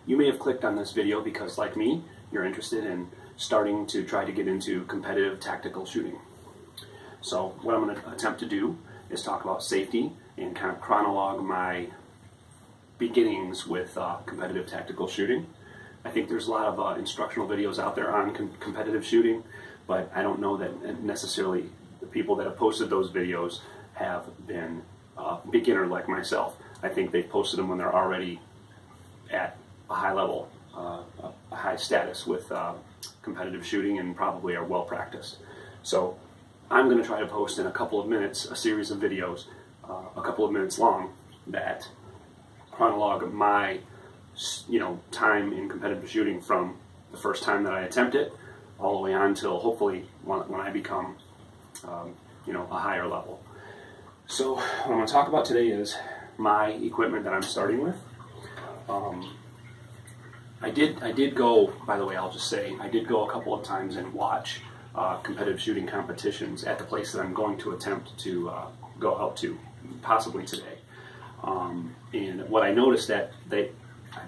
You may have clicked on this video because, like me, you're interested in starting to try to get into competitive tactical shooting. So what I'm going to attempt to do is talk about safety and kind of chronologue my beginnings with competitive tactical shooting. I think there's a lot of instructional videos out there on competitive shooting, but I don't know that necessarily the people that have posted those videos have been beginner like myself. I think they've posted them when they're already at a high level, a high status with competitive shooting, and probably are well practiced. So I'm going to try to post in a couple of minutes a series of videos, a couple of minutes long, that chronologue my time in competitive shooting from the first time that I attempt it all the way on till hopefully when I become a higher level. So what I'm going to talk about today is my equipment that I'm starting with. I did go, by the way, I'll just say, I did go a couple of times and watch competitive shooting competitions at the place that I'm going to attempt to go out to, possibly today. And what I noticed that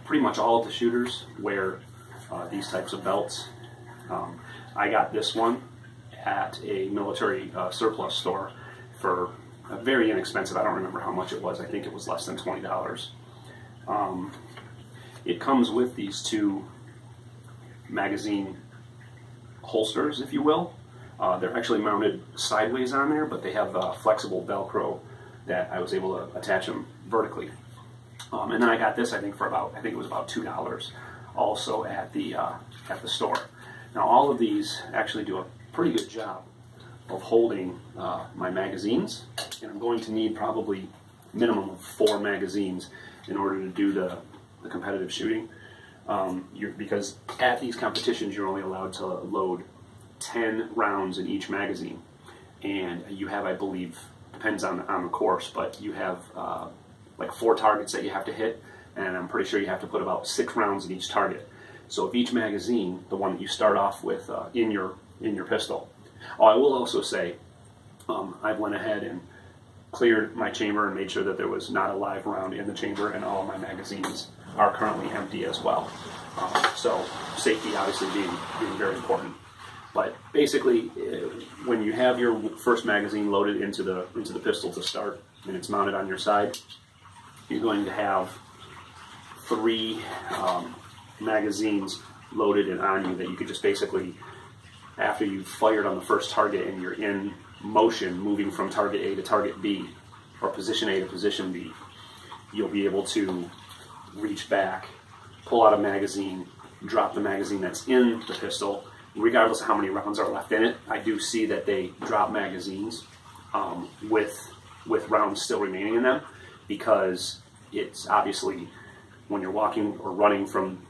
pretty much all of the shooters wear these types of belts. I got this one at a military surplus store for very inexpensive. I don't remember how much it was. I think it was less than $20. It comes with these two magazine holsters, if you will. They're actually mounted sideways on there, but they have flexible Velcro that I was able to attach them vertically. And then I got this, I think it was about $2 also at the store. Now all of these actually do a pretty good job of holding my magazines, and I'm going to need probably minimum of 4 magazines in order to do the competitive shooting. Because at these competitions you're only allowed to load 10 rounds in each magazine, and you have, I believe, depends on the course, but you have like 4 targets that you have to hit, and I'm pretty sure you have to put about 6 rounds in each target. So if each magazine, the one that you start off with in your pistol. Oh, I will also say, I went ahead and cleared my chamber and made sure that there was not a live round in the chamber, and all of my magazines are currently empty as well. So safety obviously being very important. But basically, when you have your first magazine loaded into the pistol to start, and it's mounted on your side, you're going to have 3 magazines loaded and on you that you could just basically, after you've fired on the first target and you're in motion, moving from target A to target B, or position A to position B, you'll be able to reach back, pull out a magazine, drop the magazine that's in the pistol, regardless of how many rounds are left in it. I do see that they drop magazines with rounds still remaining in them, because it's obviously, when you're walking or running from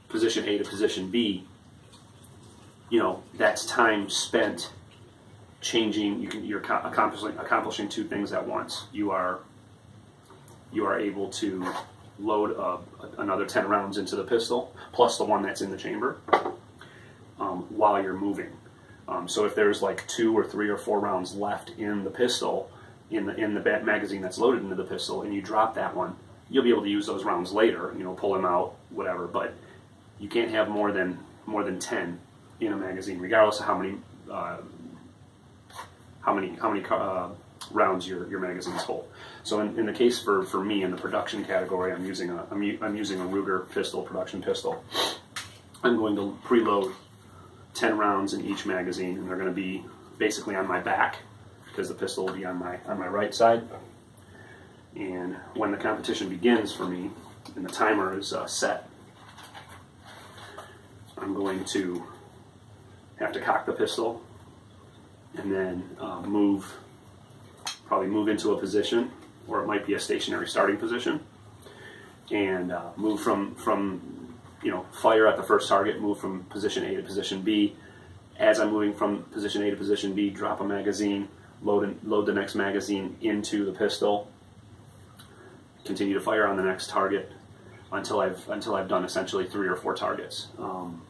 position A to position B, that's time spent changing. You're accomplishing 2 things at once. You are able to load another 10 rounds into the pistol, plus the one that's in the chamber, while you're moving. So if there's like 2 or 3 or 4 rounds left in the pistol, in the magazine that's loaded into the pistol, and you drop that one, you'll be able to use those rounds later, pull them out, whatever, but you can't have more than 10 in a magazine, regardless of how many rounds your magazines hold. So in the case for me, in the production category, I'm using a Ruger pistol, production pistol. I'm going to preload 10 rounds in each magazine, and they're going to be basically on my back, because the pistol will be on my right side. And when the competition begins for me, and the timer is set, I'm going to have to cock the pistol, and then probably move into a position, or it might be a stationary starting position, and move from fire at the first target, move from position A to position B. As I'm moving from position A to position B, drop a magazine, load the next magazine into the pistol, continue to fire on the next target until I've done essentially 3 or 4 targets. I'm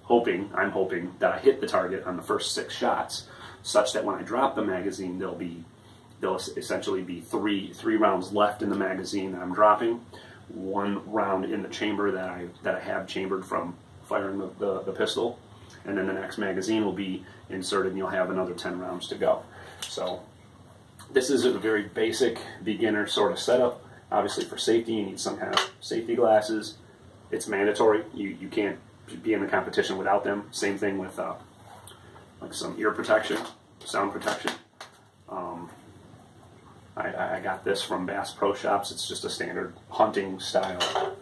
hoping that I hit the target on the first 6 shots, such that when I drop the magazine, there'll essentially be three rounds left in the magazine that I'm dropping, one round in the chamber that I have chambered from firing the pistol, and then the next magazine will be inserted, and you'll have another 10 rounds to go. So this is a very basic beginner sort of setup. Obviously, for safety, you need some kind of safety glasses. It's mandatory. You can't be in the competition without them. Same thing with like some ear protection, sound protection. I got this from Bass Pro Shops. It's just a standard hunting style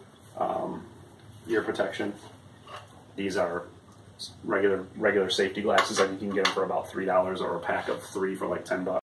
ear protection. These are regular safety glasses. I think you can get them for about $3, or a pack of 3 for like $10.